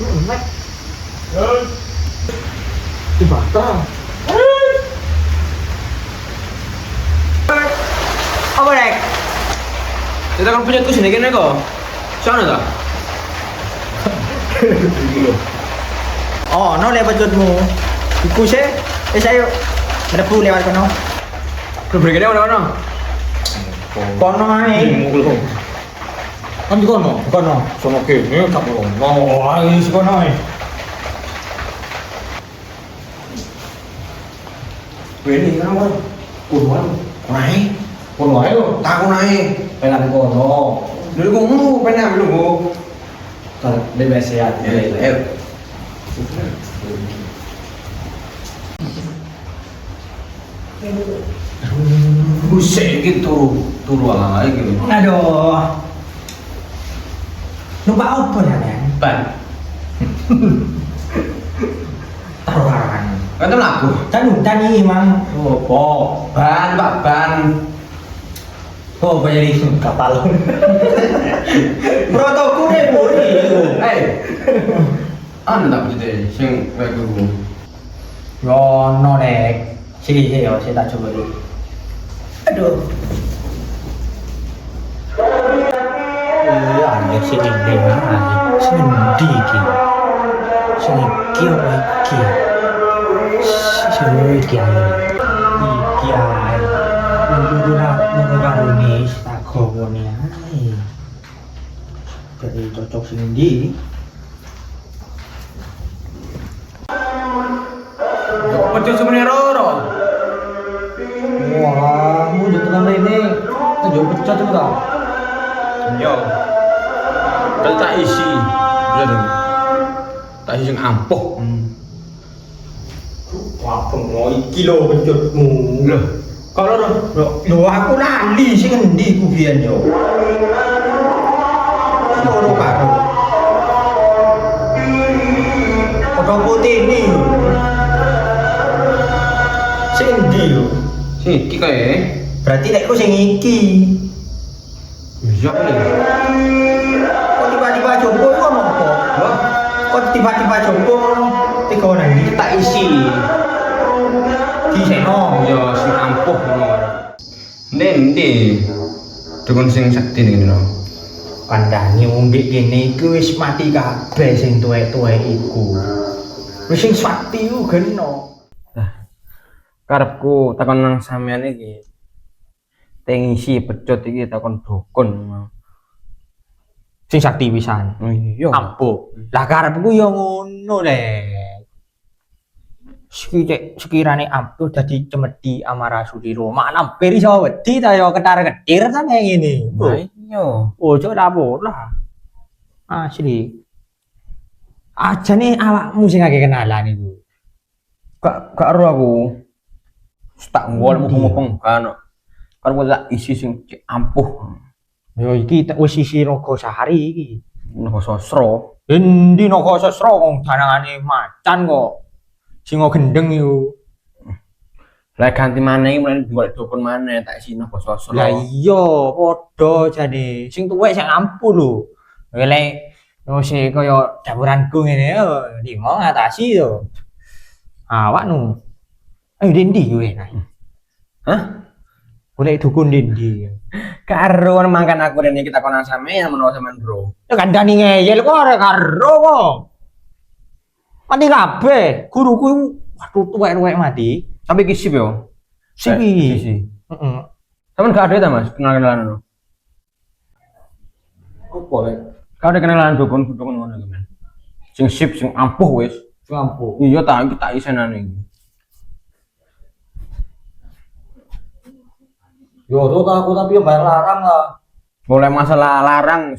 Mek. Dibakar. Apa rek? Kita kan punya tuh sini kene kok. Sana ta? Oh, no lewat jodmu. Iku sih, ayo. Mlebu lewat kono. Belum kene ono. Kono ae. Kan di kono. Kono. Sono kene gak ono. Oh, ae kono ae. Bene kan ora. Kuduan. Nae. Kono ae lho. Takon ae. Pengen kono. Dulu ngono pengen dulu. Kan bebas sehat. Ayo. Buset iki turu ae iki. Aduh. Numpak apa ya? Ban. Taruhan. Kan lagu. Hutan ini mang. Opo? Ban, Pak, ban. Oh, jadi kapal. Protokol boleh. Anu tak betul sing kayak gue. Yo no nek. Sini yo, saya tak coba dulu. Aduh. Iya, ada sini deh. Sini di ki. Sini ki apa ki? Sini ki ayo. Iki ayo. Dulu nak mengenal ini tak kau ni. Jadi cocok sini di. Pecah sebenarnya Roro. Wah, mu jatuh kan ini. Tujuh pecah tu tak? Yo. Kalau tak isi, bisa dong. Tak isi yang ampuh. Wah, pengoy kilo pencutmu. Loh, kalau Lo aku lali sih ngendi ku biyen yo. Loro karo. Foto putih ni. Sing endi yo? sih iki kayak. Berarti nek ku sing iki. Iya kali. Kok tiba-tiba jompo iku ono apa? Wah, Kok tiba-tiba jompo ngono? Tiga nang iki tak isi. di seno. Yo sing ampuh ngono. Nendi. Dukun sing sakti nih lho. Kandhane umbik kene iku wis mati kabeh sing tuwek-tuwek iku. Wis sing sakti ku geno. Karepku takon nang sampean iki. Tengisi pecut iki takon dukun. Sing sakti pisan. Oh iya. Ampuh. Lah karepku yo ngono rek. Sekirane ampuh dadi cemedi amarasudira. Mak nampir iso wedi ta yo ketar-ketir ta nek ngene. Iya. Ojo ora pola. Asli. Ajane awakmu sing akeh kenalan iku. Gak ero aku. Tak ngol mumpung kan. Kan tak isi sing ampuh. Yo iki wis isi naga sehari iki. Naga sosro. Endi naga sastra wong danangane macan kok. Singa gendeng iku. Lah ganti maneh mulai golek dukun maneh tak isi naga sosro. Lah iya padha jane. Sing tuwek sing ampuh lho. Lek sing kaya dapuranku ngene yo limo ngatasi yo. Awakmu. Ayo ndi kowe. Hah? Golek dukun ndi. Karo mangkan aku rene kita konan sampean menawa sampean bro. Ya kandhani ngeyel kok ora karo kok. Mati kabeh. Guruku waduh tuwek-tuwek mati. Tapi kisip yo. Siki. Sisi. Heeh. Sampean gak ada ta Mas kenalan ngono. Opo lek? Kau ada kenalan dukun ngono iki men. Sing sip sing ampuh wis. Sing ampuh. Iya ta iki tak isenane iki. Yo tuh aku tapi yang bayar larang lah. Boleh masalah larang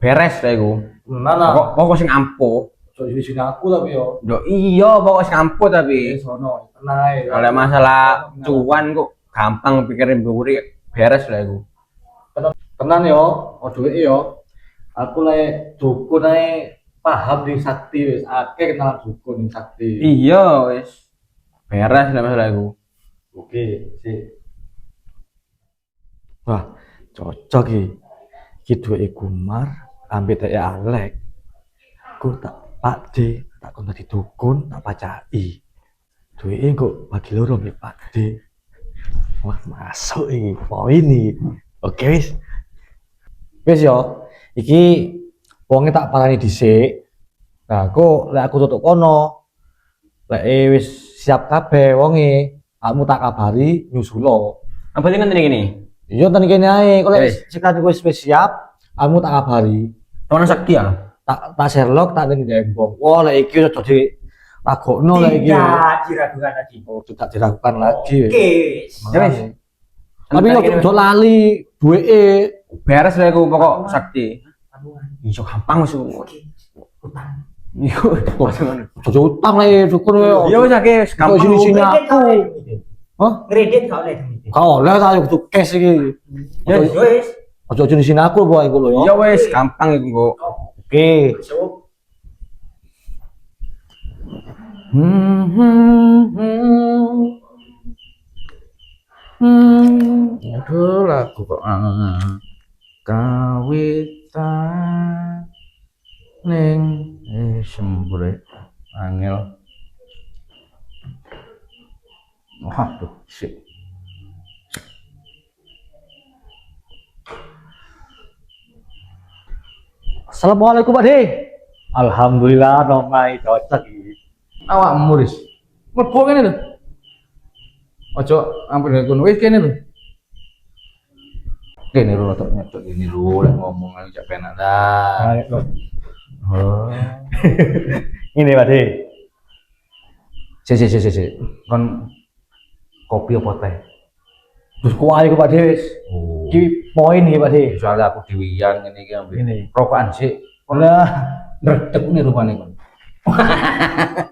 beres lah iku. Mana? Pokok sing ampuh. So di sini aku tapi yo. Yo iya pokok sing ampuh tapi. Sono tenang ae. Kalau masalah cuan kok gampang pikirin mburi beres lah iku. Tenan yo, duwe yo. Aku lek dukun ae paham ning sakti wis akeh kenalan dukun ning sakti. Iya wis. Beres lah masalah iku. Oke, sih. Wah, cocok iki. Iki duweke Gumar, ambek teke Alek. Ku tak Pak D, tak kon dadi dukun, tak pacaki. Duweke kok bagi loro nggih Pak D. Wah, masuk iki. Poin iki. Oke wis. Wis yo. Iki wonge tak parani dhisik. Nah, lek aku tutuk kono. Lek wis siap kabeh wonge, kamu tak kabari nyusulo. Apa sih ngene gini? Iya tani kene ae. Kok lek Wis. sekali wis siap, kamu tak kabari. Tawanan sakti ya? Tak Sherlock tak ning dembong. Wah, lek iki udah di lagokno lek iki. Tidak diragukan lagi. Oh, tidak diragukan lagi. Oke. Ya wis. Tapi yo ojo lali duweke. Beres lah aku pokok sakti. Tabungan. Iso gampang wis. Oke. Utang. Iya, Ojo utang lek dukun yo. ya wis akeh gampang. sini-sini Kredit aku. gak oleh duit. Hah? Kredit gak oleh duit. Kau oleh tak kudu cash iki. Ya Wis. Ojo di sini aku boy iku lho yo. ya wis gampang iku kok. Oke. Cukup. Aduh lagu kok kawitan ning sembure angel. Waduh, sip. Assalamualaikum Pak De. Alhamdulillah nomai cocok iki. Awakmu wis. Mlebu kene lho. Ojo ampun kono wis kene lho. Kene lho tok nyedok kene lho lek ngomong ae cak penak dah. Oh. Ini Pak De. Si. Kon kopi apa teh? Terus kuwi Pak De wis. Oh. Iki poin iki Pak De. Soalnya aku diwian ngene iki ambek. Ini. Rokokan sik. Udah. Ndredeg nih rupane kon.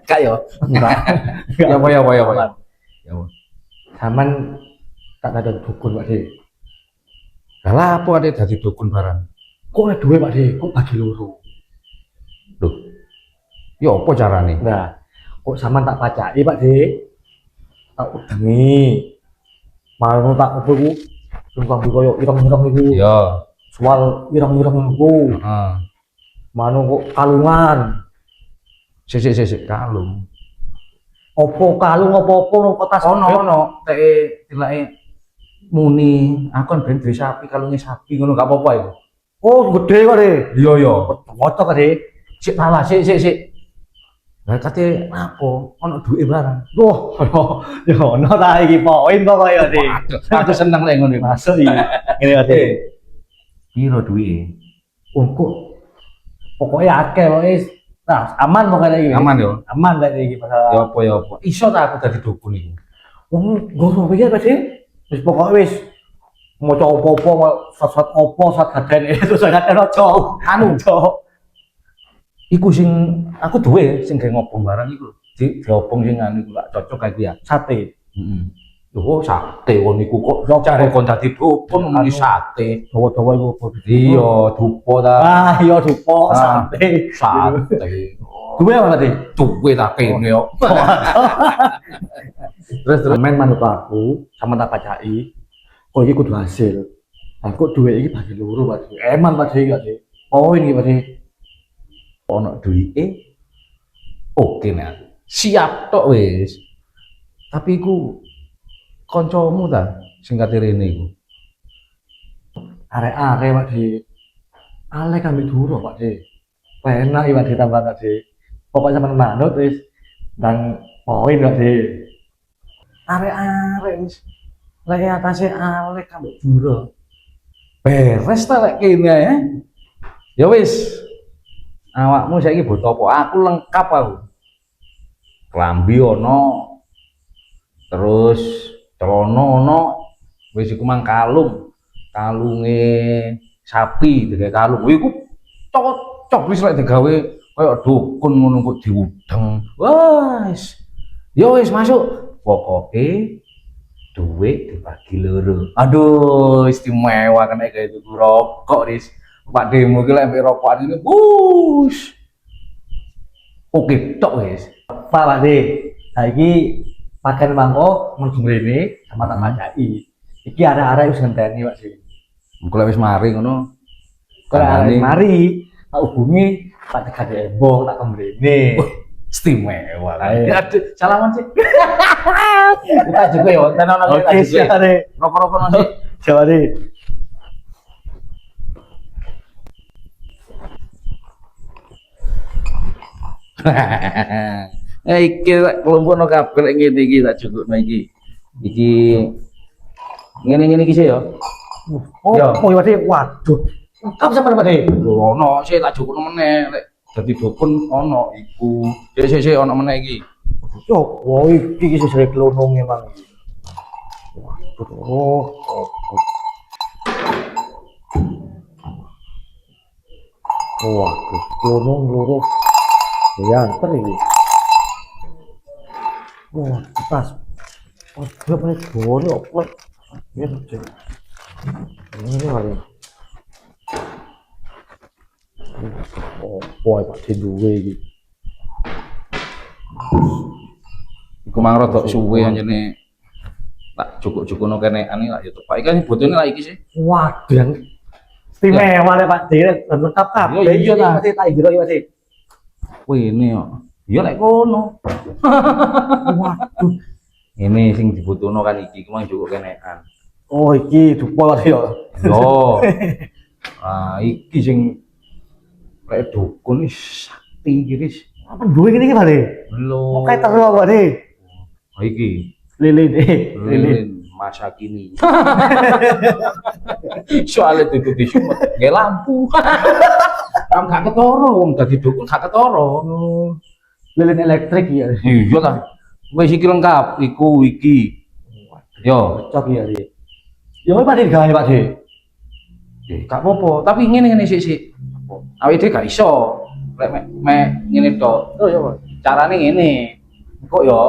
Kak yo. Enggak. Ya apa. Ya apa. Saman tak ada dukun Pak De. Lah apa ade dadi dukun barang? Kok ada duwe Pak De? Kok bagi loro? Loh. Ya apa carane? Nah, kok saman tak pacaki Pak De? Tak udangi. Mau tak opo ku? Sumpah koyo ireng-ireng niku. Ya. Soal ireng-ireng niku. Heeh. Manu kok kalungan. Sik kalung. Opo kalung opo-opo nang kota Ono teke tilake muni aku kan ben duwe sapi kalunge sapi ngono gak apa-apa iku. Oh, gede kok De. Iya. Cocok Pak De. Sik salah sik. Lah kate apa? Ono duwe barang. Duh, yo ono ta iki poin kok ya De. Aku seneng lek ngono iku. Masuk iki. Ngene Pak De. Piro duwe? Oh, kok pokoknya akeh kok wis. Nah, aman pokoknya iki. Aman yo. Aman lek iki Ya masalah. apa. Iso ta aku dadi dukun iki. Wong goso pikir Pak De. Wis pokoke wis maca opo-opo, sat opo, sat gaden terus gaden aja. Anu. Cok. Iku sing aku duwe sing gawe ngobong barang iku. Diobong sing anu iku gak cocok kae ya. Sate. Heeh. Yo sate kon niku kok cari kon dadi dukun muni sate. Dawa-dawa iku opo? Iya, dupo ta. Ah, iya dupo Ah. sate. Sate. Duwe apa tadi? Duwe tak kene yo. Terus main manut aku sama tak pacai. Kok iki kudu hasil. Nah, kok duwe iki bagi loro Pak De. Eman Pak De iki Pak De. Oh ini Pak De. Ono duwike. Oke nek. Siap tok wis. Tapi iku kancamu ta sing kate rene iku. Arek-arek Pak De. Ale kami duro Pak De. Enak iki Pak De tambah Pak De. Pokoknya sampean manut wis dan poin Pak De. Arek-arek wis. Lek atase ale kami duro. Beres ta lek kene ya. Ya wis. Awakmu saiki butuh apa? Aku lengkap aku. Klambi ono. Terus celana ono. Wis iku mang kalung. Kalunge sapi digawe kalung. Iku cocok wis lek digawe kaya dukun ngono kok diudeng. Wes. Ya wis masuk. Pokoke duit dibagi loro. Aduh, istimewa kena kayak itu rokok, Ris. Pak Demo ki lek rokokan ini, wush. Oke, tok wis. Pak De. Saiki pakai mangko mlebu mrene sama tak pacai. Iki arek-arek wis ngenteni Pak De. Engko lek wis mari ngono. Kok arek mari tak hubungi tak dikasih embong tak kemrene. Istimewa. Aduh, salaman sih. Kita juga ya, tenan nang Oke, siap deh. Rokok-rokok nasi. Siapa deh? Iki kelompono kabeh lek ngene iki tak cukupno iki. Iki ngene-ngene iki sih ya. Oh, Ya. oh, Pak De. Waduh. Lengkap sama Pak De. Lho ono sih tak cukupno meneh lek dadi dukun ono iku. Sik ono meneh iki. Yo, wah iki sesuai kelonong emang. Waduh. Oh. Waduh, kelonong loro. Ya, anter ini. Wah, pas. Oh, dia punya bone apa? Ya, cek. Ini kali. Oh, boy, Pak De duwe iki. Iku mang rada suwe anjene. Tak cukup-cukupno kenekan iki lak ya tepak. Iki kan botone lak iki sih. Waduh, yang istimewa deh Pak De, lengkap kabeh. Ya, iya, ta. Pak De, tak kira iki Pak De. Wene kok. Ya lek kono. Waduh. Ini sing dibutuhno kan iki mang cukup kenekan. Oh, iki dupa Pak De ya. Yo. Ah, iki sing lek dukun wis sakti iki wis. Apa duwe ngene iki Pak De? Lho. Oke terus Pak De. Oh, iki Lilin lilin. lilin masa kini. Soalnya itu disumet nggak lampu. Kamu gak ketoro, wong dadi dukun gak ketoro. Oh, lilin elektrik ya. Iya ta. Wis iki lengkap, iku iki. Yo, Cocok ya De. Ya Pak De gawe Pak De. gak apa-apa, tapi ngene sik. Awake dhewe gak iso. Lek mek ngene tok. Oh ya Pak. Carane ngene. Kok yo?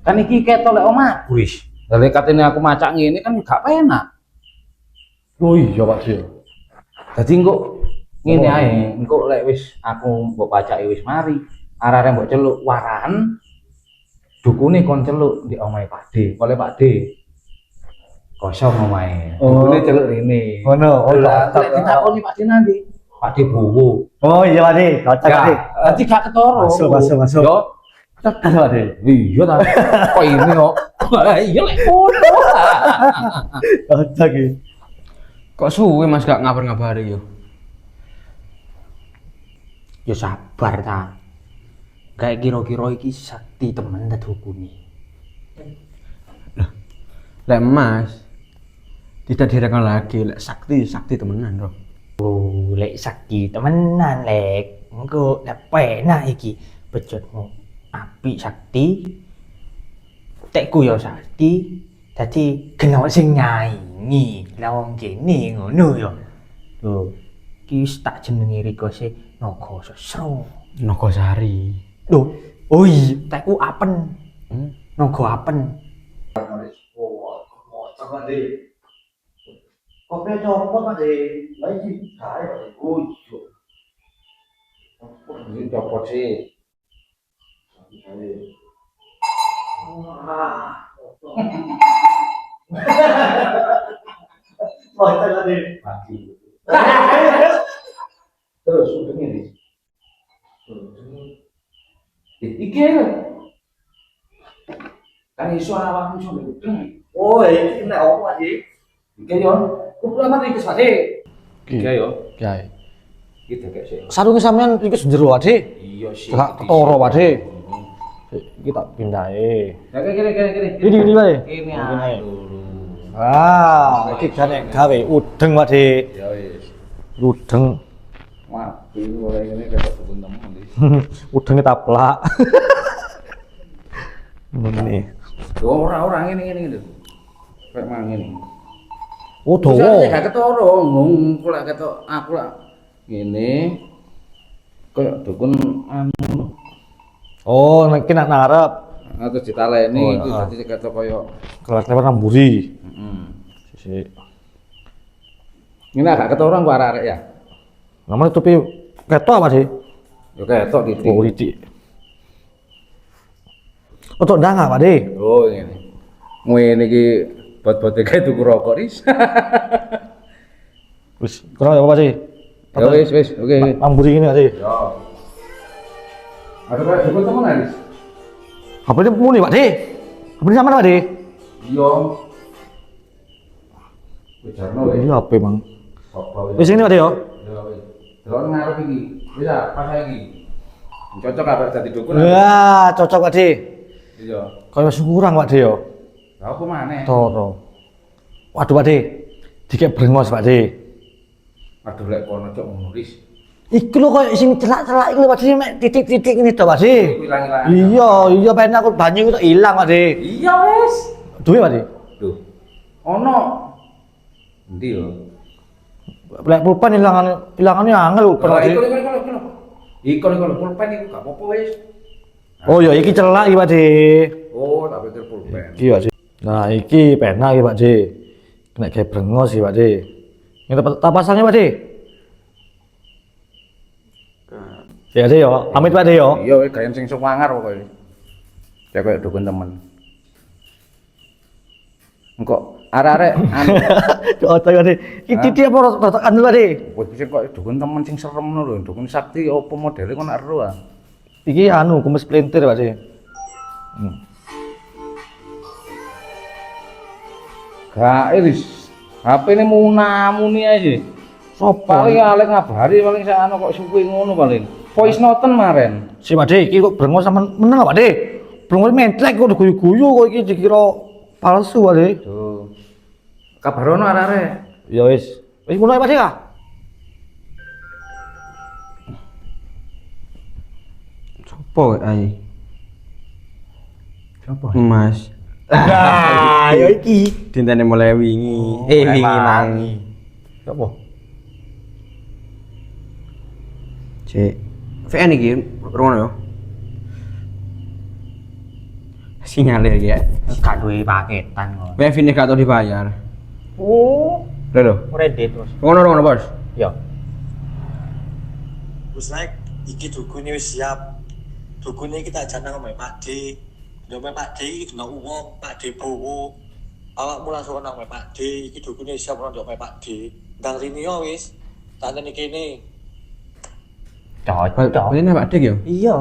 Kan iki ketok lek omah wis. Lah katene aku macak ngene kan gak penak. Oh iya Pak De. Dadi engko ngene ae, engko lek wis aku mbok pacake wis mari, arek-arek mbok celuk warahan. Dukune kon celuk di omahe Pak De. Oleh Pak De. Kosong omahe. Oh. Dukune celuk rene. Ngono. Oh, Lah cocok. lek ditakoni Pak De nanti. Pak De bowo. Oh iya Pak De, cocok Pak De. Dadi gak ketoro. Masuk. Yo, Cocok Pak De. iya ta. Kok ini kok. Iya lek kono. Cocok iki. Kok suwe Mas gak ngabar-ngabari yo? Ya sabar ta. Kayak kira-kira iki sakti temen ta dukune. Lek Mas tidak direkan lagi, lek sakti temenan bro. Oh, lek sakti temenan lek. Engko lek penak iki bejotmu apik sakti. Tekku ya sakti. Dadi kena sing nyanyi. Lah wong kene ngono ya. Lho, iki wis tak jenenge riko se Naga Sesro. Nogosari. Lho, oh iya, tekku apen. Naga apen. Kopi copot Pak De. Lah iki gawe Pak De. Oh iya. Ini copot sih. Wah. Mantap Pak De. Mati. Terus udah ini. Iki kan iso awakmu iso ngudeng. Oh, iki nek opo Pak De? Iki yo, kumpulan mati iki sate. Iki yo, Kiai. iki dekek sih. Sarung sampean iki jero Pak De. Iya sih. Gak ketoro Pak De. Iki tak pindahe. Kene. Ini Pak De. Ini ae dulu. Ah, iki kan nek gawe udeng Pak De. Ya wis. Udeng. Mati mulai ngene ketok dukun temen iki. Udenge taplak. Ngene. Ora ngene lho. Kayak mang ngene. Oh, Bisa dawa. gak ketoro, ngomong kok lak ketok aku lak ngene. Kayak dukun anu. Oh, nek nak ngarep Terus ditaleni Oh, itu ah. dadi ketok koyo kelewat ramburi. heeh. Sik. Ini agak ketoro kok arek-arek ya. Namanya tupi ketok apa sih? Yo ketok titik. Oh, titik. Otok ndang Pak De. Oh ngene. Ngene iki bot-bote kae tuku rokok ris. Wis, kurang apa sih? Ya wis, oke. Amburi ini Pak De. Ya. Ada Pak, dukun temen Aris. HP ini muni Pak De. HP ini sama Pak De. Iya. Bicarno wis. Ini HP Bang. Apa Wis ini Pak De yo. Ya wis. Delok ngarep iki. Wis pas iki. Cocok apa dadi dukun? Wah, cocok Pak De. Iya. Kaya wis kurang Pak De yo. Lah apa maneh? Toro. Waduh Pak De. Dikek brengos Pak De. Aduh lek kono cok ngono wis. Iku lho koyo sing celak-celak iku Pak De mek titik-titik ngene to Pak De. Hilang-hilang. Iya, pengen aku banyu itu ilang Pak De. Iya wis. Duwe Pak De. Duh. Ono. Endi yo? Lek pulpen ilangane angel pulpen Pak De. Iku pulpen iku gak apa-apa wis. Oh ya iki celak iki Pak De. Oh, tak pikir pulpen. Iki Pak De. Nah, iki pena iki Pak De. Kena kayak brengos iki Pak De. Ini tak pasangnya Pak De. Ya De yo, pamit Pak De yo. Iya wis gayen sing suwangar pokoke. Ya koyo dukun temen. Engko arek-arek anu Cocok Pak De. Iki titik apa rotokan dulu Pak De. wis sing koyo dukun temen sing serem ngono lho, dukun sakti opo modele kok nak ero ah. Iki anu kumis pelintir Pak De. Gak iris. HP ini muni aja. Sopo? Paling alek ngabari paling sakno kok suwe ngono paling. Voice noten maren. Si Pak De iki kok brengos sama meneng Pak De. Brengos mentlek kok guyu-guyu kok iki dikira palsu Pak De. Tuh. Kabar ono arek-arek. Ya wis. Wis ngono ae Pak De ah. Sopo ae? Siapa? Mas. Nah, ya iki. Dintene mulai wingi. Wingi mangi. Sopo? Cek. VN iki rono yo. Sinyalir ya. Gak duwe paketan kok. Wifi ini gak tau dibayar. Oh, Lho. kredit Bos. Rono Bos. Ya. Wis naik iki dukune wis siap. Dukune kita ajak nang omahe Pak D. Nang omahe Pak D iki dina uwong, Pak D bowo. Awakmu langsung nang omahe Pak D, iki dukune siap nang omahe Pak D. Ndang rene yo wis. Tak ngene kene. Cocok. Ini Pak Dik yo. Iya.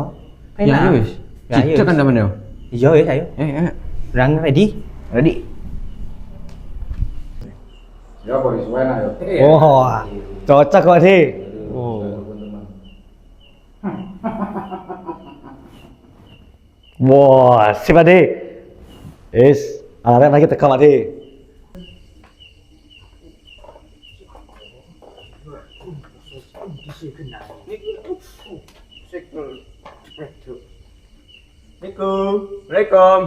Ya wis. Ya Cicak kan temen yo. Iya wis ayo. Ayo. Rang ready? Ready. Ya kok iso enak yo. Oh, cocok Pak De. Oh. Wah, si Pak De. Arek lagi teka Pak De. Assalamualaikum.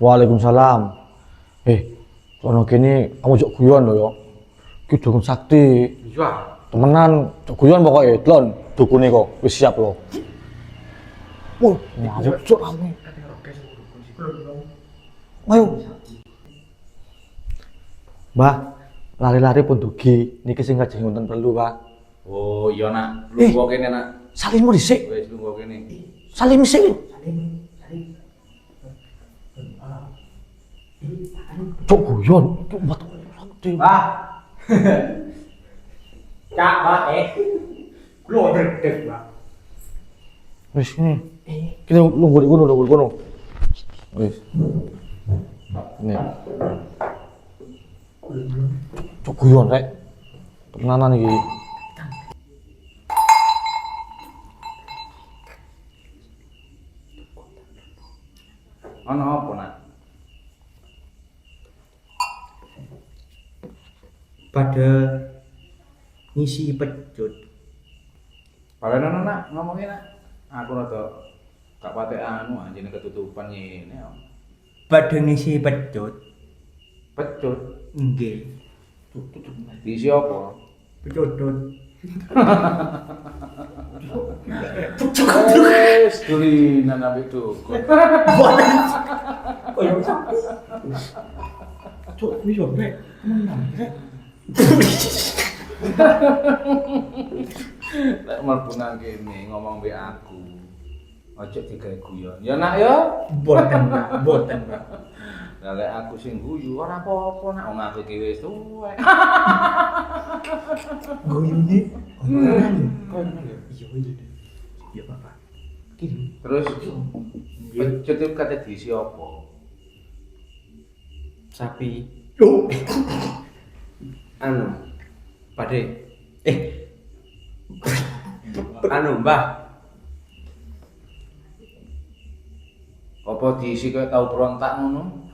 Waalaikumsalam. Sono kene kamu jok guyon lho ya. Ki dukun sakti. Iya. Temenan, jok guyon pokoke. Tlon, dukune kok wis siap lho. Wah, ngawur cok kamu. Ayo. Mbah, lari-lari pun dugi. Niki sing kajeng wonten perlu, Pak. Oh, iya nak. Lungguh kene nak. Salimmu dhisik. Wis lungguh kene. Salim sik. Cok guyon, cok metu sakti. Cak Pak Lu deg-deg, Pak. Wis ini. Kita nunggu di kono. Wis. Ini. Cok guyon rek. Tenanan iki. Ono apa nak? Pada ngisi pecut. Balen ono nak ngomongin nak. Aku rada gak patek anu anjene ketutupan ngene. Pada ngisi pecut. Pecut. Nggih. Diisi apa? Pecudut. Wes dulinan ambek dukun. Cuk, wis yo, Nek. Lek mlebu nang kene ngomong mbek aku. Ojo digawe guyon. Ya nak ya. Boten, Pak. Lah lek aku sing guyu ora apa-apa nek wong aku iki wis tuwek. Guyune. Koyo ngono ya. Iya. Iya, Bapak. Kiri. Terus pecut itu kate diisi apa? Sapi. Loh. Anu. Pade. Anu, Mbah. Apa diisi kaya tau berontak ngono?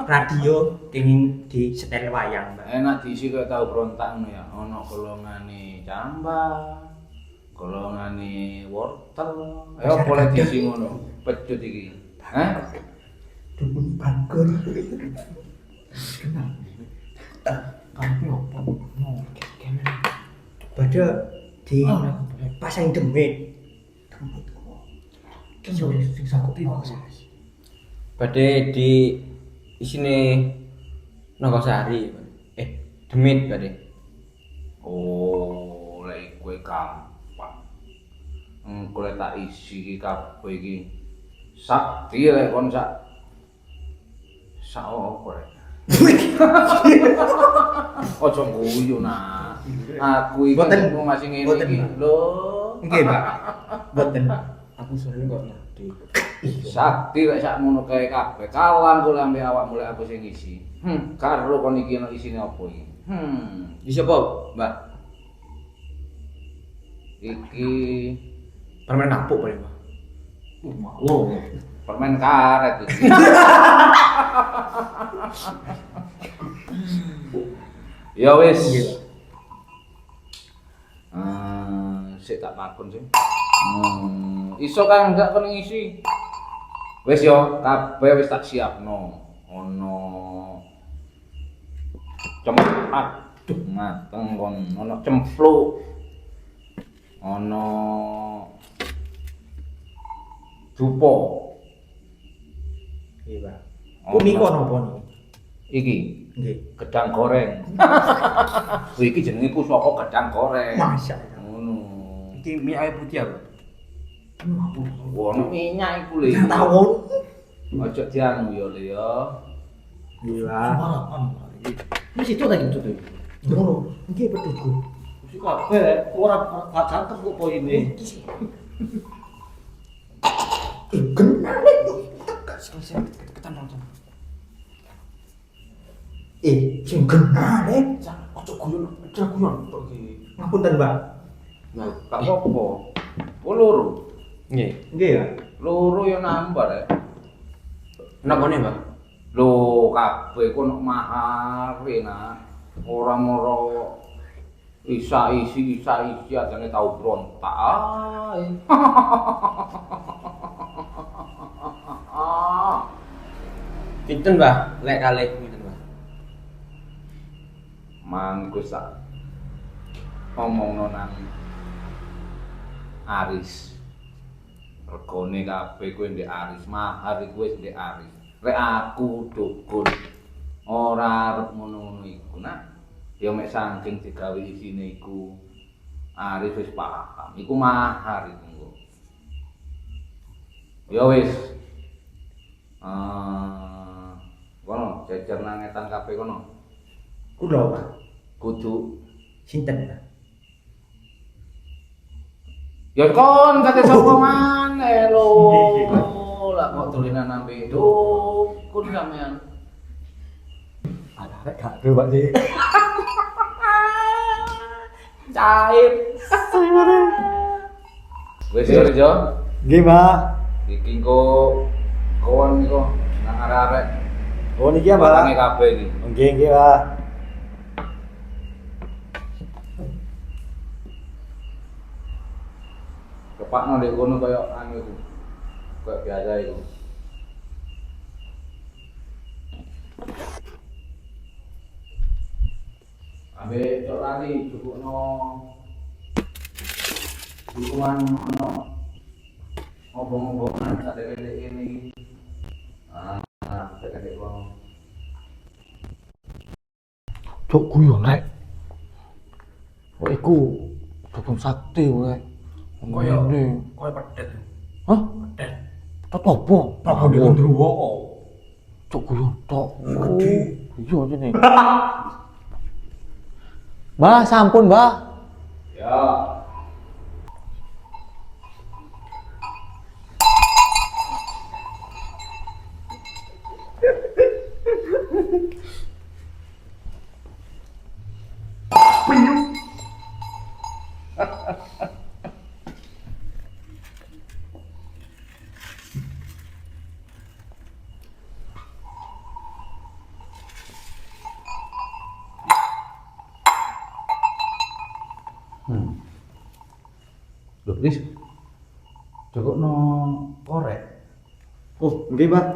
Radio kenging di setel wayang, Mbak. Enak diisi kaya tau berontak ngono ya. Ana golongane cambah, golongane wortel. Ayo boleh diisi ngono. Pecut iki. Hah? Dukun bangker. Kenal. Kamu apa? No, gimana? Pada di pasang demit. Sing sakuti Mas. Pade di isine Nogosari. Demit pade. Oh, lek kowe gampang. Engko lek tak isi iki kabeh iki. Sakti lek kon sak apa rek? Ojo guyu nak. Aku iki Boten. masih ngene Boten, iki. Pak. Lho, Nggih, Pak. Boten. Aku soalnya kok ngerti. sakti lek sakmono kae kabeh. Kalah kula ambek awakmu lek aku sing ngisi. Karo kon iki ana isine apa iki? Isi apa, Mbak? Iki Permen kapuk paling, Mbak. wow, permen karet iki. Ya wis. Sik tak takon sih. Iso kan enggak kon ngisi. Wis yo, kabeh wis tak siapno. Ono aduh mateng kon, ono cempluk. Ono dupo. Iya, Pak. Punika napa niki? Iki Nggih. gedang goreng. Iki jenenge pusaka gedang goreng. Masyaallah. Ngono. Iki mie ayam putih apa? Ono minyak iku lho. Tawon. Ojo dianu yo le yo. Iya. Mas itu tadi itu. Ngono. Nggih betul. Mesti kabeh ora catet kok poine. Sing genah Ojo guyon tok iki. Ngapunten, Mbak. Nah, gak apa-apa. Oh loro. Nggih. Nggih ya. Loro yo nambah rek. Napa nih, Mbak? Lho kabeh ku nek mahare nak. Ora moro isa-isi ajane tau brontak ae. Pinten, Mbah? Lek kalih pinten, Mbah? Mangko sak omongno nang Aris. Regane kabeh kowe ndek Aris, mahar iku wis ndek Aris. Rek aku dukun ora arep ngono-ngono iku nak. Ya mek saking digawe isine iku Aris wis paham. Iku mahar iku. Ya wis. Kono jejer nang etan kabeh kono. Kula, Pak. Kudu Sinten? ya kon kate sapa maneh lho. Lah kok tulinan ambe dukun sampean. Ada gak ada, Pak sih. Cair. Wis yo Jo. Nggih, Pak. Iki engko kawan iki nang arek-arek. Oh niki ya, Pak. Batange kabeh iki. Nggih, Pak. Kepakno ndek kono kaya anu iku. Kaya biasa iku. Ambek cok lali cukupno dukungan ono ngobong-ngobongan sak dek-dek ini. Dek-dek kono. Cuk guyon rek. Kok iku dukun sakti wae. Koyo Ngene. pedet. Hah? Pedet. Tet apa? Prabu Dewandruwa. Cuk guyon tok. Gede. Iya jene. Mbah, sampun, Mbah. Ya. Loh, Riz. Jokokno korek. Oh, nggih, Mbah.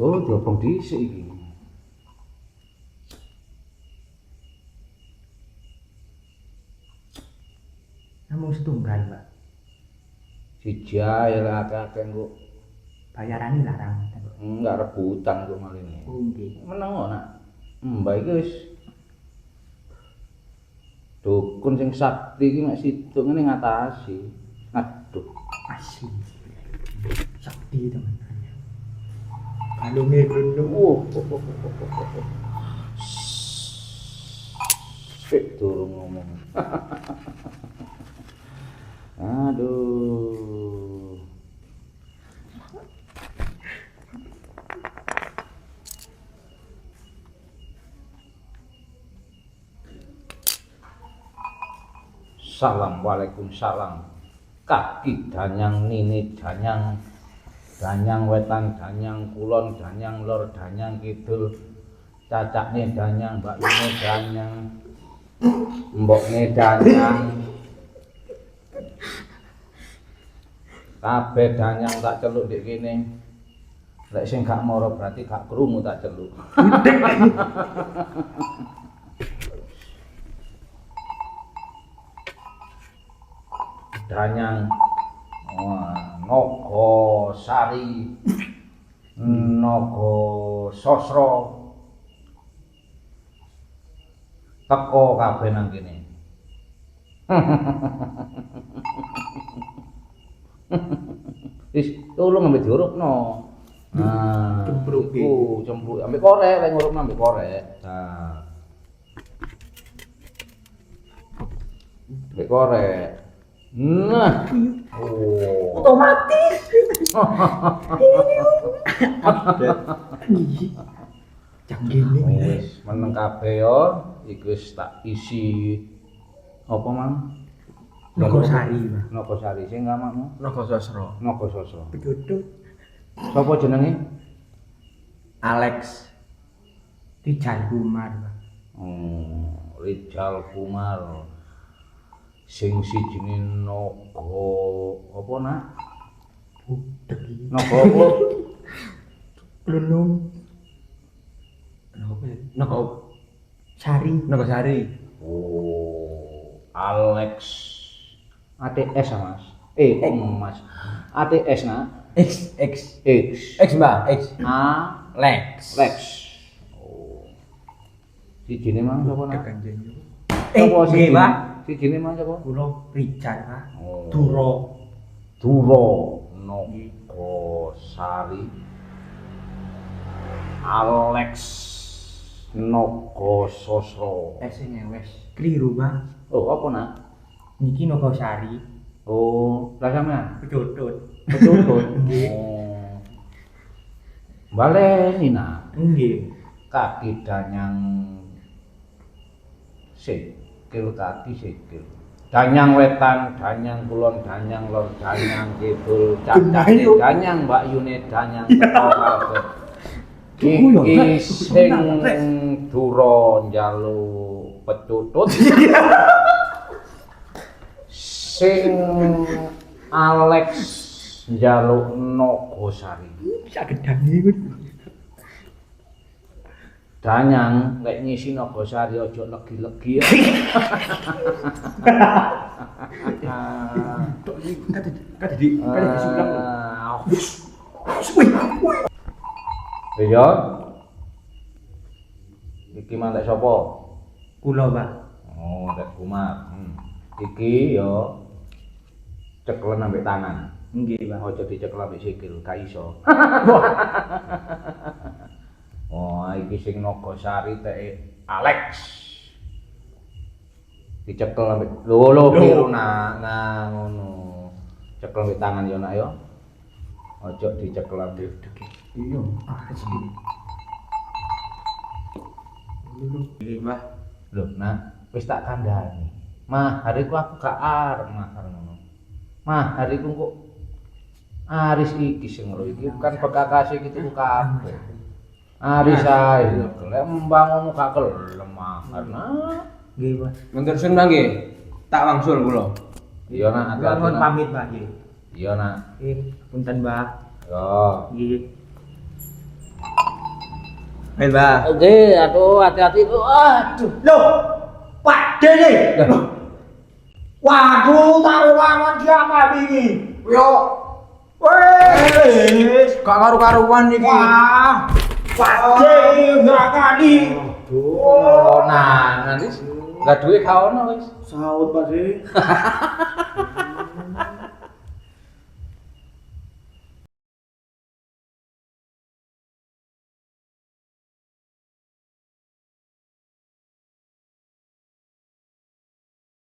Oh, diobong dhisik iki. Namung setunggal, Mbak. Siji ae lah akeh engko. Bayarane larang. Enggak rebutan kok maline. Oh, nggih. Meneng kok nak. Mbak iki wis dukun sing sakti iki mek situ ngene ngatasi. Aduh, Asli. Sakti teman-teman. Balunge brendem. Sik durung ngomong. Aduh. Salam, waalaikumsalam. Kaki danyang nini danyang, danyang wetan danyang kulon danyang lor danyang kidul, cacakne danyang, mbakne danyang, mbokne danyang. Kabeh danyang tak celuk ndek kene. Lek sing gak mara berarti gak krungu tak celuk. Danyang Naga Sari, Naga Sasra teko kabeh nang kene. Wis tolong ambek diurupno. Nah, Cempruk iku cempruk ambek korek, lek ngurupno ambek korek. Nah. Ambek korek. Nah. Oh. Otomatis. Jam gini Wis meneng kabeh yo, iku wis tak isi apa mang? Nogosari, Mbak. Nogosari sing gamakmu? Naga Sasra. Naga Sasra. Pedodot Sapa jenenge? Alex. Rijal Kumar, Mbak. Rijal Kumar. Sing sijine naga apa nak? Budek iki. Naga apa? Lunung Naga Sari. Naga Sari. Oh, Alex. ATS Mas. Mas. ATS nak? X. X. X, Mbah. X. Lex. Lex. Oh. Sijine mang sapa nak? Kanjeng. Sapa nggih, sijine? Pak. Sijine mang sapa? Kula Rijal, Pak. Oh. Duro. Duro Naga Sari. Alex Naga Sasra. Sing wes kliru, Pak. Oh, apa nak? Niki Nogosari. Oh, lah sampean. Pedodot. Betul. Oh. Baleni nak. Nggih. Kaki danyang sikil kaki sikil. Danyang wetan, danyang kulon, danyang lor, danyang kidul, cacake danyang, Mbak Yune danyang teko kabeh. Iki sing dura njaluk pecutut. Sing Alex njaluk Nogosari. Sak gedang iki. Danyang lek ngisi Nogosari aja legi-legi. Tok iki kate disulap. Iya. Iki mantek sapa? Kula, Pak. Oh, Tek Kumar. Iki yo ceklen ambek tangan. Nggih, Pak. Ojo dicekel ambek sikil, gak iso. Oh, iki sing Nogosari teke Alex. Dicekel ambek lho biru nah ngono. Cekel ambek tangan yo nak yo. Ojo dicekel ambek Iya. Nggih, Pak. lho nak wis tak kandhani. Mah, hariku aku gak arep mahar ngono. Mah, hariku kok Aris iki sing lho iki kan bekakase iki tuku kabeh. Aris ae lembang ngono gak kelem mahar. Nah, Nggih, Pak. Mundur sun nggih. Tak wangsul kula. iya nak Kula nuwun hati-hati. pamit, Pak. Nggih. Iya nak. Nggih, punten, Pak. Yo. Nggih. Ayo, Mbak. Oke, aduh hati-hati. Aduh. Loh, Pak Dene. Waduh, taruhan siapa iki? Yo. Wes, Gak karu-karuan iki. wah. Pak Dene ngakani. Oh, nah, nanti lah duwe gak ono wis. Saut Pak Dene.